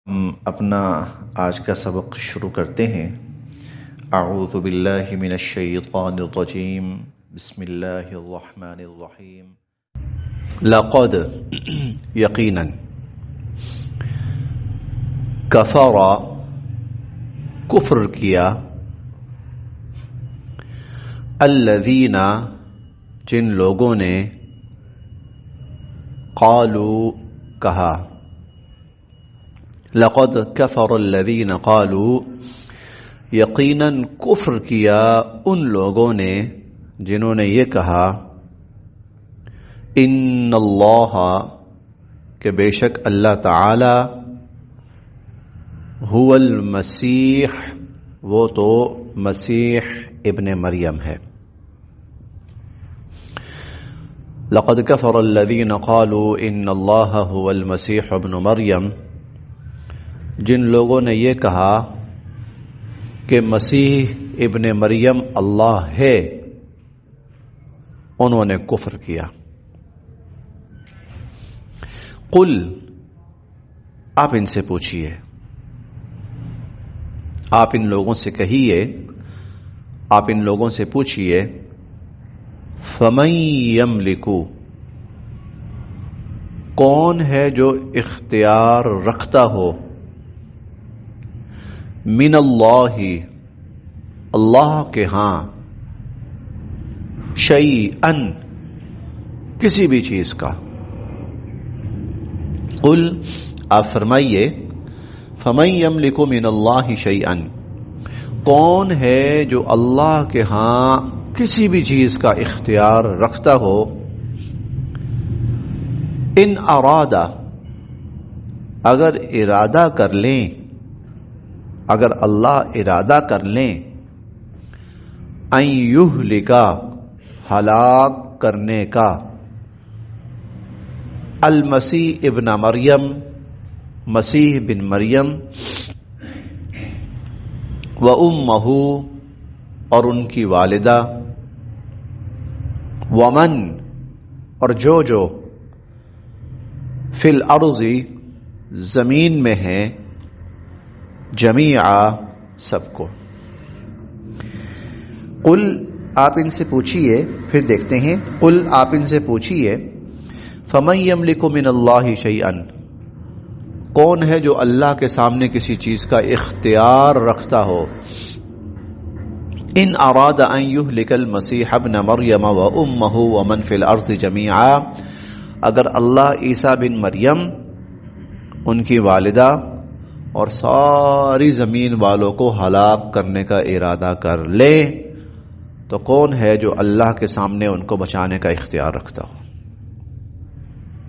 ہم اپنا آج کا سبق شروع کرتے ہیں۔ اعوذ باللہ من الشیطان الرجیم، بسم اللہ الرحمن الرحیم۔ لقد یقیناً، کفر کفر کیا، الذین جن لوگوں نے، قالوا کہا، لقد کفر الذین قالوا یقیناً کفر کیا ان لوگوں نے جنہوں نے یہ کہا، ان اللہ کہ بے شک اللہ تعالی، هو المسیح وہ تو مسیح ابن مریم ہے۔ لقد کفر الذین قالوا ان اللہ هو المسیح ابن مریم، جن لوگوں نے یہ کہا کہ مسیح ابن مریم اللہ ہے، انہوں نے کفر کیا۔ قل آپ ان سے پوچھئے، آپ ان لوگوں سے کہیے، آپ ان لوگوں سے پوچھئے، فمن یملک کون ہے جو اختیار رکھتا ہو، من اللہ اللہ کے ہاں، شیئن کسی بھی چیز کا۔ قل آپ فرمائیے، فمن یملک من اللہ شیئن کون ہے جو اللہ کے ہاں کسی بھی چیز کا اختیار رکھتا ہو، ان ارادہ اگر ارادہ کر لیں، اگر اللہ ارادہ کر لیں، ان یہلکا ہلاک کرنے کا، المسیح ابن مریم مسیح بن مریم، و امہ اور ان کی والدہ، ومن اور جو فی الارض زمین میں ہیں، جمیعا سب کو۔ قل آپ ان سے پوچھئے، پھر دیکھتے ہیں، قل آپ ان سے پوچھئے، فمن یملک من اللہ شیئا کون ہے جو اللہ کے سامنے کسی چیز کا اختیار رکھتا ہو، ان اراد ان یہلک المسیح ابن مریم و امہ ومن فی الارض جمیعا اگر اللہ عیسیٰ بن مریم، ان کی والدہ اور ساری زمین والوں کو ہلاک کرنے کا ارادہ کر لے، تو کون ہے جو اللہ کے سامنے ان کو بچانے کا اختیار رکھتا ہو؟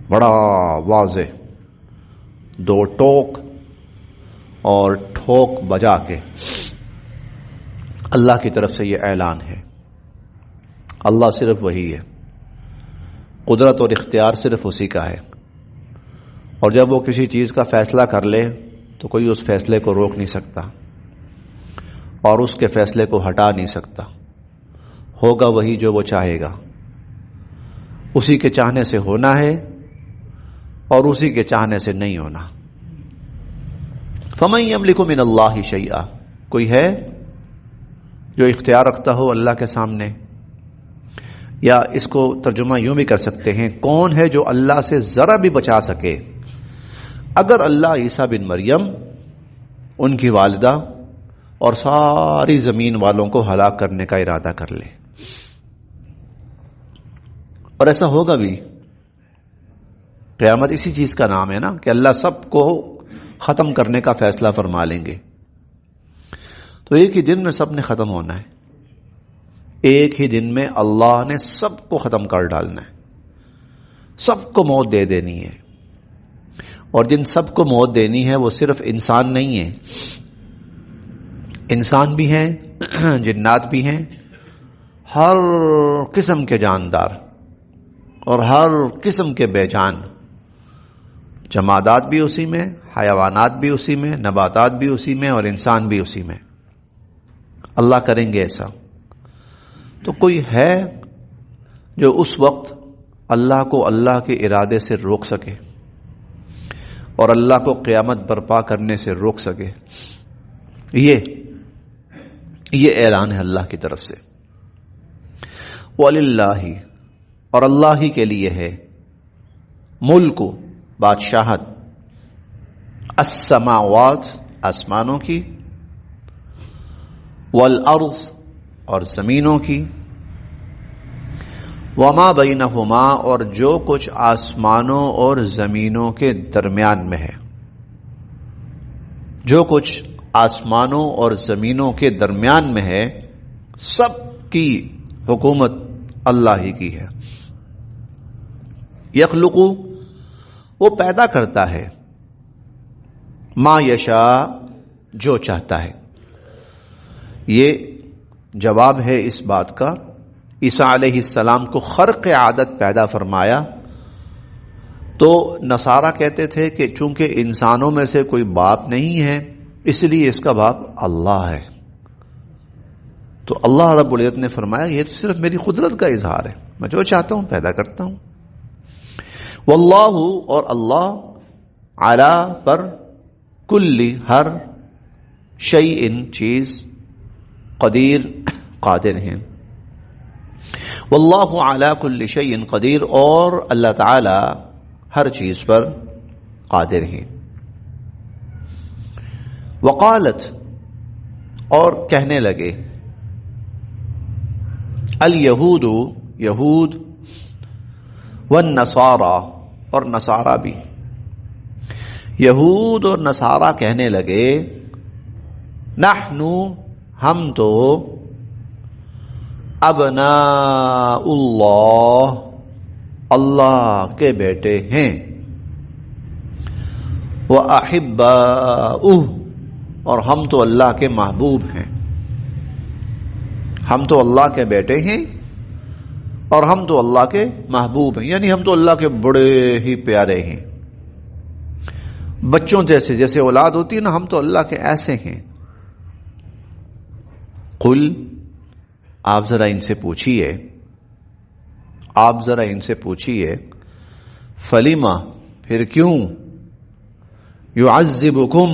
بڑا واضح دو ٹوک اور ٹھوک بجا کے اللہ کی طرف سے یہ اعلان ہے۔ اللہ صرف وہی ہے، قدرت اور اختیار صرف اسی کا ہے، اور جب وہ کسی چیز کا فیصلہ کر لے تو کوئی اس فیصلے کو روک نہیں سکتا اور اس کے فیصلے کو ہٹا نہیں سکتا۔ ہوگا وہی جو وہ چاہے گا، اسی کے چاہنے سے ہونا ہے اور اسی کے چاہنے سے نہیں ہونا۔ فمن یملک من اللہ شیئا کوئی ہے جو اختیار رکھتا ہو اللہ کے سامنے، یا اس کو ترجمہ یوں بھی کر سکتے ہیں، کون ہے جو اللہ سے ذرا بھی بچا سکے اگر اللہ عیسیٰ بن مریم، ان کی والدہ اور ساری زمین والوں کو ہلاک کرنے کا ارادہ کر لے۔ اور ایسا ہوگا بھی، قیامت اسی چیز کا نام ہے نا کہ اللہ سب کو ختم کرنے کا فیصلہ فرما لیں گے، تو ایک ہی دن میں سب نے ختم ہونا ہے، ایک ہی دن میں اللہ نے سب کو ختم کر ڈالنا ہے، سب کو موت دے دینی ہے، اور جن سب کو موت دینی ہے وہ صرف انسان نہیں ہیں، انسان بھی ہیں، جنات بھی ہیں، ہر قسم کے جاندار اور ہر قسم کے بے جان، جمادات بھی اسی میں، حیوانات بھی اسی میں، نباتات بھی اسی میں، اور انسان بھی اسی میں۔ اللہ کریں گے ایسا، تو کوئی ہے جو اس وقت اللہ کو اللہ کے ارادے سے روک سکے؟ اور اللہ کو قیامت برپا کرنے سے روک سکے. یہ اعلان ہے اللہ کی طرف سے. وَلِلَّهِ، اور اللہ ہی کے لیے ہے، ملک، بادشاہت، السماوات، آسمانوں کی، والارض، اور زمینوں کی، وما بینہما، اور جو کچھ آسمانوں اور زمینوں کے درمیان میں ہے. جو کچھ آسمانوں اور زمینوں کے درمیان میں ہے سب کی حکومت اللہ ہی کی ہے. یخلق، وہ پیدا کرتا ہے، ما یشاء، جو چاہتا ہے. یہ جواب ہے اس بات کا. عیسیٰ علیہ السلام کو خرق عادت پیدا فرمایا تو نصارہ کہتے تھے کہ چونکہ انسانوں میں سے کوئی باپ نہیں ہے اس لیے اس کا باپ اللہ ہے. تو اللہ رب العزت نے فرمایا یہ تو صرف میری قدرت کا اظہار ہے، میں جو چاہتا ہوں پیدا کرتا ہوں. واللہ، اور اللہ، علی، پر، کل، ہر، شیء، چیز، قدیر، قادر ہیں. واللہ علی کل شیء قدیر، اور اللہ تعالی ہر چیز پر قادر ہیں. وقالت، اور کہنے لگے، الیہود، یہود، والنصارى، اور نصارہ بھی. یہود اور نصارہ کہنے لگے، نحن، ہم تو، ابناء اللہ، اللہ کے بیٹے ہیں، وَأَحِبَّاؤُهُ، اور ہم تو اللہ کے محبوب ہیں. ہم تو اللہ کے بیٹے ہیں اور ہم تو اللہ کے محبوب ہیں، یعنی ہم تو اللہ کے بڑے ہی پیارے ہیں. بچوں جیسے جیسے اولاد ہوتی ہے نا، ہم تو اللہ کے ایسے ہیں. قل، آپ ذرا ان سے پوچھیے، فلیما، پھر کیوں، یعذبکم،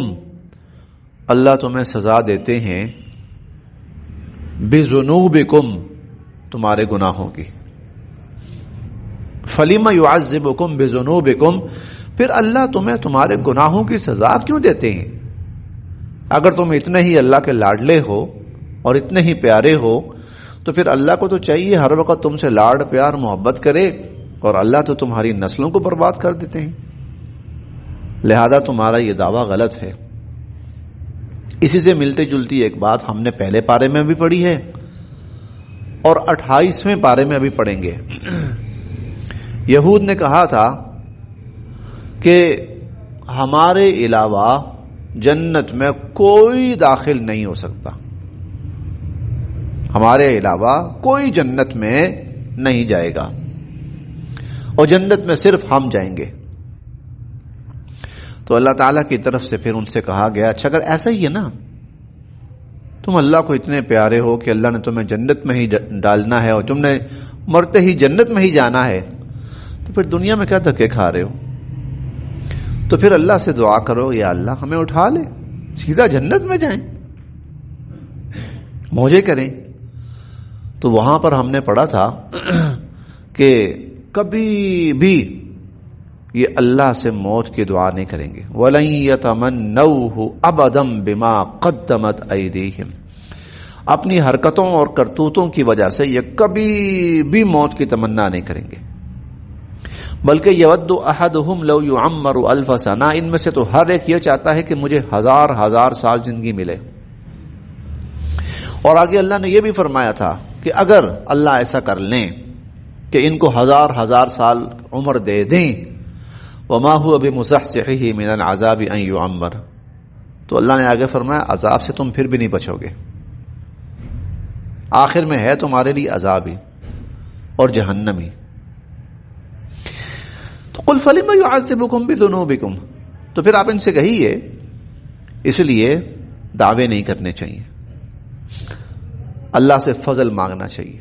اللہ تمہیں سزا دیتے ہیں، بذنوبکم، تمہارے گناہوں کی. فلیما یعذبکم بذنوبکم، پھر اللہ تمہیں تمہارے گناہوں کی سزا کیوں دیتے ہیں؟ اگر تم اتنے ہی اللہ کے لاڈلے ہو اور اتنے ہی پیارے ہو تو پھر اللہ کو تو چاہیے ہر وقت تم سے لاڈ پیار محبت کرے، اور اللہ تو تمہاری نسلوں کو برباد کر دیتے ہیں. لہذا تمہارا یہ دعویٰ غلط ہے. اسی سے ملتی جلتی ایک بات ہم نے پہلے پارے میں بھی پڑھی ہے اور 28ویں پارے میں ابھی پڑھیں گے. یہود نے کہا تھا کہ ہمارے علاوہ جنت میں کوئی داخل نہیں ہو سکتا، ہمارے علاوہ کوئی جنت میں نہیں جائے گا اور جنت میں صرف ہم جائیں گے. تو اللہ تعالیٰ کی طرف سے پھر ان سے کہا گیا اچھا اگر ایسا ہی ہے نا، تم اللہ کو اتنے پیارے ہو کہ اللہ نے تمہیں جنت میں ہی ڈالنا ہے اور تم نے مرتے ہی جنت میں ہی جانا ہے، تو پھر دنیا میں کیا دھکے کھا رہے ہو؟ تو پھر اللہ سے دعا کرو یا اللہ ہمیں اٹھا لے، سیدھا جنت میں جائیں، موجے کریں. تو وہاں پر ہم نے پڑھا تھا کہ کبھی بھی یہ اللہ سے موت کی دعا نہیں کریں گے. وَلَن يَتَمَنَّوْهُ أَبَدًا بِمَا قَدَّمَتْ أَيْدِيهِمْ، اپنی حرکتوں اور کرتوتوں کی وجہ سے یہ کبھی بھی موت کی تمنا نہیں کریں گے. بلکہ یود احدہم لو یعمر الف سنہ، ان میں سے تو ہر ایک یہ چاہتا ہے کہ مجھے ہزار سال زندگی ملے. اور آگے اللہ نے یہ بھی فرمایا تھا کہ اگر اللہ ایسا کر لیں کہ ان کو ہزار سال عمر دے دیں، وما هو بمزحزحه من العذاب ان يعمر، تو اللہ نے آگے فرمایا عذاب سے تم پھر بھی نہیں بچو گے، آخر میں ہے تمہارے لیے عذاب ہی اور جہنم ہی. تو قل فلم يعذبكم بذنوبكم، تو پھر آپ ان سے کہیے اس لیے دعوے نہیں کرنے چاہیے، اللہ سے فضل مانگنا چاہیے.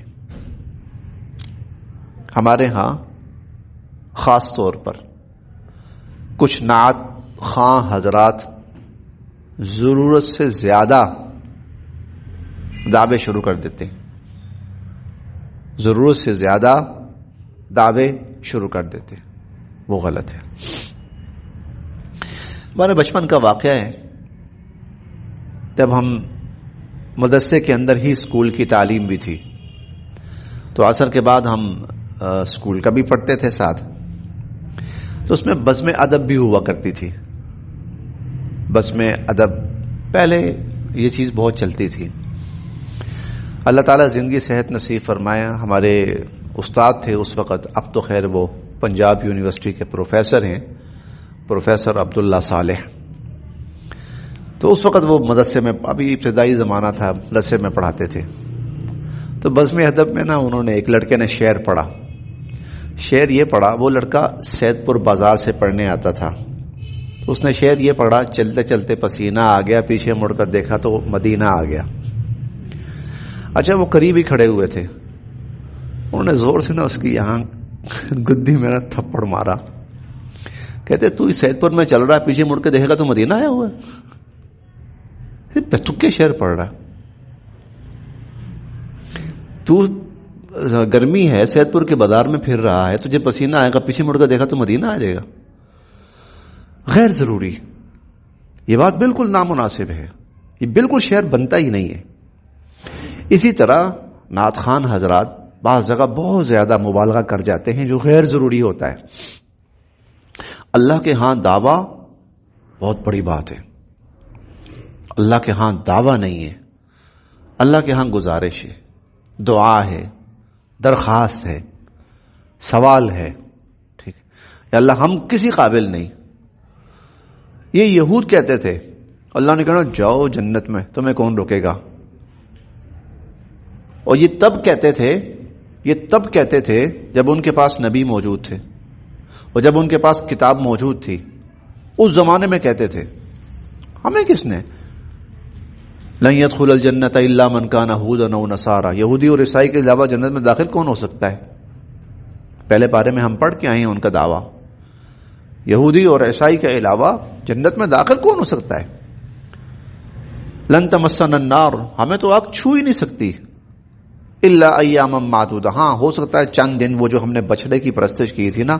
ہمارے ہاں خاص طور پر کچھ نعت خواں حضرات ضرورت سے زیادہ دعوے شروع کر دیتے ہیں، ضرورت سے زیادہ دعوے شروع کر دیتے ہیں، وہ غلط ہے۔ ہمارے بچپن کا واقعہ ہے، جب ہم مدرسے کے اندر ہی اسکول کی تعلیم بھی تھی، تو عصر کے بعد ہم اسکول کا بھی پڑھتے تھے ساتھ، تو اس میں بزم ادب بھی ہوا کرتی تھی۔ بزم ادب پہلے یہ چیز بہت چلتی تھی۔ اللہ تعالیٰ زندگی صحت نصیب فرمایا، ہمارے استاد تھے اس وقت، اب تو خیر وہ پنجاب یونیورسٹی کے پروفیسر ہیں، پروفیسر عبداللہ صالح۔ تو اس وقت وہ مدرسے میں، ابھی ابتدائی زمانہ تھا، مدرسے میں پڑھاتے تھے، تو بزم ادب میں نا انہوں نے، ایک لڑکے نے شعر پڑھا۔ شعر یہ پڑھا، وہ لڑکا سید پور بازار سے پڑھنے آتا تھا، تو اس نے شعر یہ پڑھا، چلتے چلتے پسینہ آ گیا، پیچھے مڑ کر دیکھا تو مدینہ آ گیا۔ اچھا وہ قریب ہی کھڑے ہوئے تھے، انہوں نے زور سے نا اس کی یہاں گدی میں نا تھپڑ مارا، کہتے تو سید پور میں چل رہا ہے، پیچھے مڑ کے دیکھے گا تو مدینہ آیا ہوا ہے، تکے شعر پڑھ رہا، تو گرمی ہے سید پور کے بازار میں پھر رہا ہے، تجھے پسینہ آئے گا، پیچھے مڑ کر دیکھا تو مدینہ آ جائے گا۔ غیر ضروری، یہ بات بالکل نامناسب ہے، یہ بالکل شعر بنتا ہی نہیں ہے۔ اسی طرح نعت خوان حضرات بعض جگہ بہت زیادہ مبالغہ کر جاتے ہیں، جو غیر ضروری ہوتا ہے۔ اللہ کے ہاں دعویٰ بہت بڑی بات ہے، اللہ کے ہاں دعویٰ نہیں ہے، اللہ کے ہاں گزارش ہے، دعا ہے، درخواست ہے، سوال ہے، ٹھیک ہے، یا اللہ ہم کسی قابل نہیں۔ یہ یہود کہتے تھے، اللہ نے کہا جاؤ جنت میں، تمہیں کون روکے گا، اور یہ تب کہتے تھے جب ان کے پاس نبی موجود تھے، اور جب ان کے پاس کتاب موجود تھی، اس زمانے میں کہتے تھے۔ ہمیں کس نے لن يدخل الجنت الا من كان هودا او نصارى، یہودی اور عیسائی کے علاوہ جنت میں داخل کون ہو سکتا ہے؟ پہلے پارے میں ہم پڑھ کے آئے ہیں ان کا دعویٰ، یہودی اور عیسائی کے علاوہ جنت میں داخل کون ہو سکتا ہے؟ لن تمسنا النار، ہمیں تو آگ چھو ہی نہیں سکتی، الا ایاما معدودہ، ہاں ہو سکتا ہے چند دن، وہ جو ہم نے بچڑے کی پرستش کی تھی نا،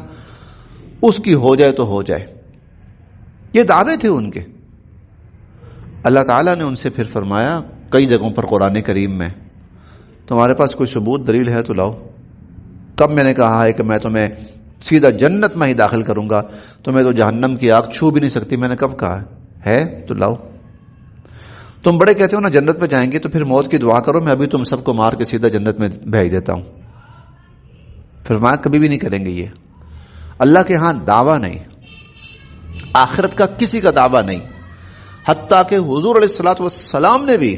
اس کی ہو جائے تو ہو جائے۔ یہ دعوے تھے ان کے۔ اللہ تعالیٰ نے ان سے پھر فرمایا کئی جگہوں پر قرآن کریم میں، تمہارے پاس کوئی ثبوت دلیل ہے تو لاؤ۔ کب میں نے کہا ہے کہ میں تمہیں سیدھا جنت میں ہی داخل کروں گا، تمہیں تو جہنم کی آگ چھو بھی نہیں سکتی، میں نے کب کہا ہے تو لاؤ۔ تم بڑے کہتے ہو نا جنت میں جائیں گے تو پھر موت کی دعا کرو، میں ابھی تم سب کو مار کے سیدھا جنت میں بھیج دیتا ہوں۔ فرمایا کبھی بھی نہیں کریں گے، یہ اللہ کے ہاں دعویٰ نہیں، آخرت کا کسی کا دعویٰ نہیں، حتیٰ کہ حضور علیہ الصلوۃ والسلام نے بھی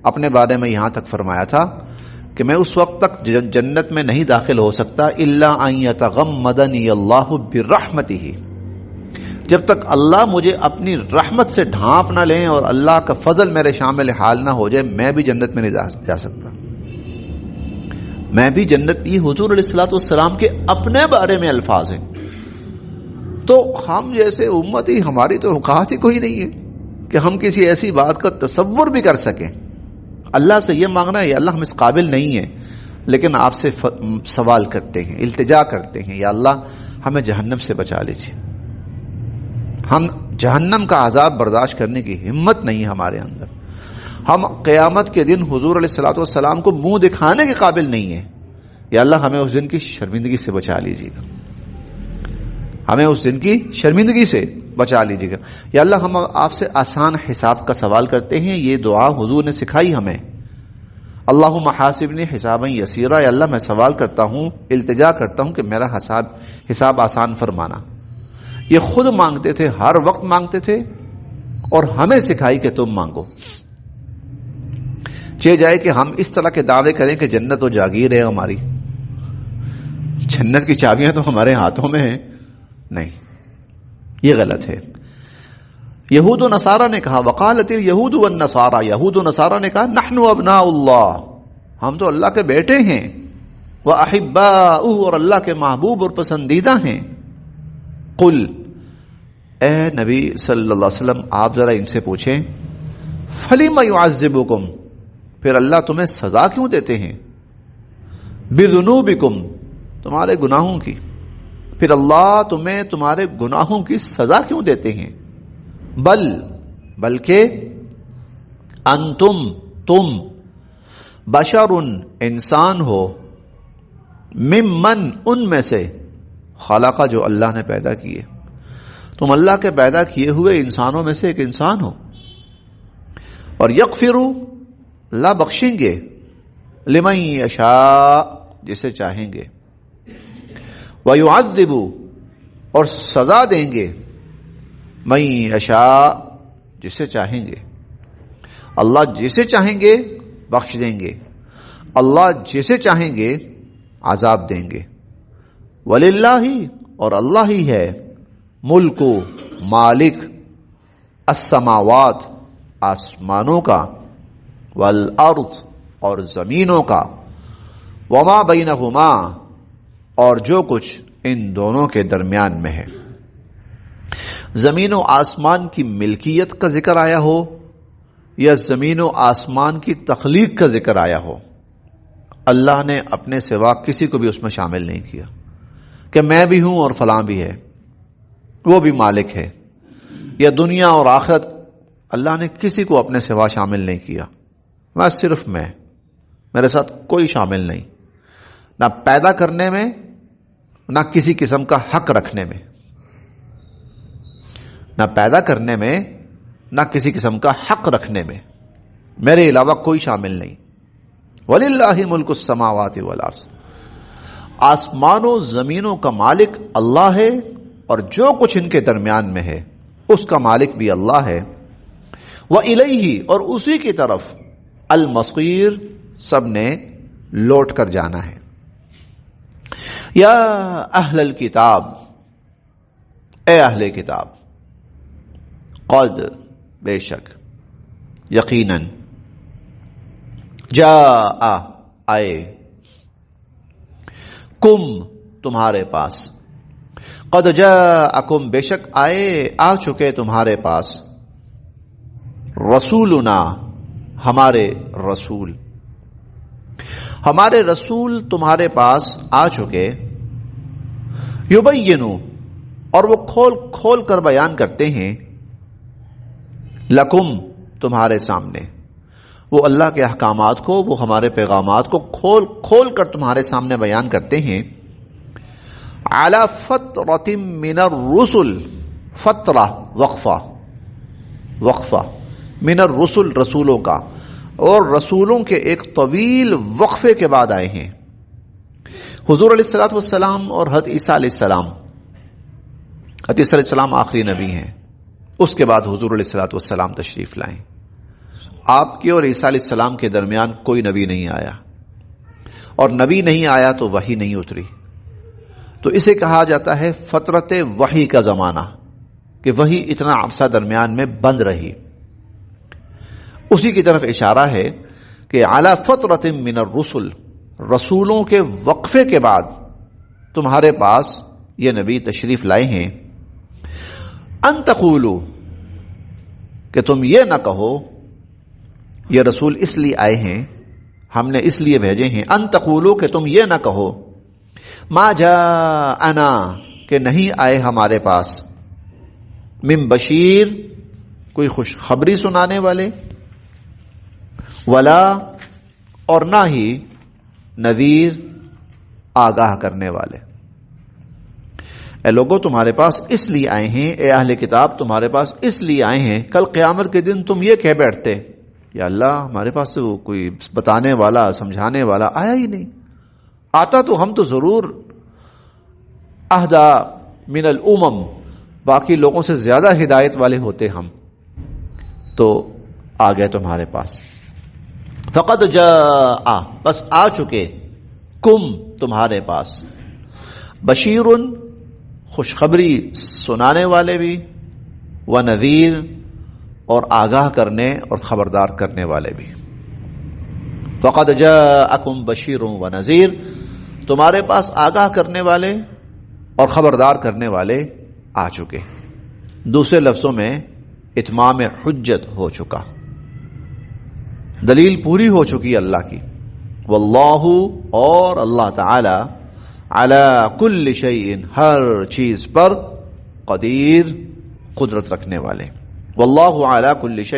اپنے بارے میں یہاں تک فرمایا تھا کہ میں اس وقت تک جنت میں نہیں داخل ہو سکتا الا ان یتغمدنی اللہ برحمتہ، جب تک اللہ مجھے اپنی رحمت سے ڈھانپ نہ لیں اور اللہ کا فضل میرے شامل حال نہ ہو جائے، میں بھی جنت میں نہیں جا سکتا۔ میں بھی جنت، یہ حضور علیہ الصلوۃ والسلام کے اپنے بارے میں الفاظ ہیں، تو ہم جیسے امتی، ہماری تو اوقات ہی کوئی نہیں ہے کہ ہم کسی ایسی بات کا تصور بھی کر سکیں۔ اللہ سے یہ مانگنا ہے، یا اللہ ہم اس قابل نہیں ہیں، لیکن آپ سے سوال کرتے ہیں، التجا کرتے ہیں، یا اللہ ہمیں جہنم سے بچا لیجیے۔ ہم جہنم کا عذاب برداشت کرنے کی ہمت نہیں ہے ہمارے اندر، ہم قیامت کے دن حضور علیہ الصلوۃ والسلام کو منہ دکھانے کے قابل نہیں ہیں، یا اللہ ہمیں اس دن کی شرمندگی سے بچا لیجیے گا، ہمیں اس دن کی شرمندگی سے بچا لیجیے گا، یا اللہ ہم آپ سے آسان حساب کا سوال کرتے ہیں۔ یہ دعا حضور نے سکھائی ہمیں، اللہم حاسبنی حسابا یسیرا، یا اللہ میں سوال کرتا ہوں، التجا کرتا ہوں کہ میرا حساب آسان فرمانا۔ یہ خود مانگتے تھے، ہر وقت مانگتے تھے، اور ہمیں سکھائی کہ تم مانگو۔ چہ جائے کہ ہم اس طرح کے دعوے کریں کہ جنت و جاگیر ہے ہماری، جنت کی چابیاں تو ہمارے ہاتھوں میں ہیں، نہیں، یہ غلط ہے۔ یہود و نصارہ نے کہا، وقالت الیہود والنصارى، یہود و نصارہ نے کہا نحن ابناء اللہ، ہم تو اللہ کے بیٹے ہیں، وَأَحِبَّاؤُهُ، اور اللہ کے محبوب اور پسندیدہ ہیں۔ قل، اے نبی صلی اللہ علیہ وسلم آپ ذرا ان سے پوچھیں فَلِمَ يُعَذِّبُكُمْ پھر اللہ تمہیں سزا کیوں دیتے ہیں بِذُنُوبِكُمْ تمہارے گناہوں کی پھر اللہ تمہیں تمہارے گناہوں کی سزا کیوں دیتے ہیں بلکہ انتم تم بشر انسان ہو ممن ان میں سے خلق جو اللہ نے پیدا کیے تم اللہ کے پیدا کیے ہوئے انسانوں میں سے ایک انسان ہو اور یغفر اللہ بخشیں گے لمن یشاء جسے چاہیں گے وَيُعَذِّبُ اور سزا دیں گے مَن یشاء جسے چاہیں گے اللہ جسے چاہیں گے بخش دیں گے اللہ جسے چاہیں گے عذاب دیں گے وَلِلَّهِ اور اللہ ہی ہے ملک مالک السماوات آسمانوں کا والارض اور زمینوں کا وما بینہما اور جو کچھ ان دونوں کے درمیان میں ہے زمین و آسمان کی ملکیت کا ذکر آیا ہو یا زمین و آسمان کی تخلیق کا ذکر آیا ہو اللہ نے اپنے سوا کسی کو بھی اس میں شامل نہیں کیا کہ میں بھی ہوں اور فلاں بھی ہے وہ بھی مالک ہے یا دنیا اور آخرت اللہ نے کسی کو اپنے سوا شامل نہیں کیا میں صرف میرے ساتھ کوئی شامل نہیں نہ پیدا کرنے میں نہ کسی قسم کا حق رکھنے میں نہ پیدا کرنے میں نہ کسی قسم کا حق رکھنے میں میرے علاوہ کوئی شامل نہیں وَلِلَّهِ مُلْكُ السَّمَاوَاتِ وَالْأَرْضِ آسمانوں زمینوں کا مالک اللہ ہے اور جو کچھ ان کے درمیان میں ہے اس کا مالک بھی اللہ ہے وَإِلَيْهِ اور اسی کی طرف المصیر سب نے لوٹ کر جانا ہے یا اہل الکتاب اے اہل کتاب قد بے شک یقیناً جاء آئے کم تمہارے پاس قد جاءکم بے شک آ چکے تمہارے پاس رسولنا ہمارے رسول تمہارے پاس آ چکے یبینو اور وہ کھول کر بیان کرتے ہیں لکم تمہارے سامنے وہ اللہ کے احکامات کو وہ ہمارے پیغامات کو کھول کر تمہارے سامنے بیان کرتے ہیں علی فترۃ من الرسل فترہ وقفہ من الرسل رسولوں کا اور رسولوں کے ایک طویل وقفے کے بعد آئے ہیں حضور علیہ الصلوۃ والسلام اور حضرت عیسیٰ علیہ السلام آخری نبی ہیں اس کے بعد حضور علیہ الصلوۃ والسلام تشریف لائیں آپ کے اور عیسیٰ علیہ السلام کے درمیان کوئی نبی نہیں آیا اور نبی نہیں آیا تو وحی نہیں اتری تو اسے کہا جاتا ہے فترت وحی کا زمانہ کہ وحی اتنا عرصہ درمیان میں بند رہی اسی کی طرف اشارہ ہے کہ علی فترۃ من الرسل رسولوں کے وقفے کے بعد تمہارے پاس یہ نبی تشریف لائے ہیں ان تقولوا کہ تم یہ نہ کہو یہ رسول اس لیے آئے ہیں ہم نے اس لیے بھیجے ہیں ان تقولوا کہ تم یہ نہ کہو ما جاءنا کہ نہیں آئے ہمارے پاس من بشیر کوئی خوشخبری سنانے والے ولا اور نہ ہی نذیر آگاہ کرنے والے اے لوگوں تمہارے پاس اس لیے آئے ہیں اے اہل کتاب تمہارے پاس اس لیے آئے ہیں کل قیامت کے دن تم یہ کہہ بیٹھتے یا اللہ ہمارے پاس تو کوئی بتانے والا سمجھانے والا آیا ہی نہیں آتا تو ہم تو ضرور اہدا من الامم باقی لوگوں سے زیادہ ہدایت والے ہوتے ہم تو آ گئے تمہارے پاس فقط جاء بس آ چکے کم تمہارے پاس بشیر خوشخبری سنانے والے بھی و نذیر اور آگاہ کرنے اور خبردار کرنے والے بھی فقط جاءکم بشیر و نذیر تمہارے پاس آگاہ کرنے والے اور خبردار کرنے والے آ چکے دوسرے لفظوں میں اتمام حجت ہو چکا، دلیل پوری ہو چکی اللہ کی. واللہ، اور اللہ تعالی، علی کل شیء، ہر چیز پر، قدیر، قدرت رکھنے والے. واللہ علی کل شیء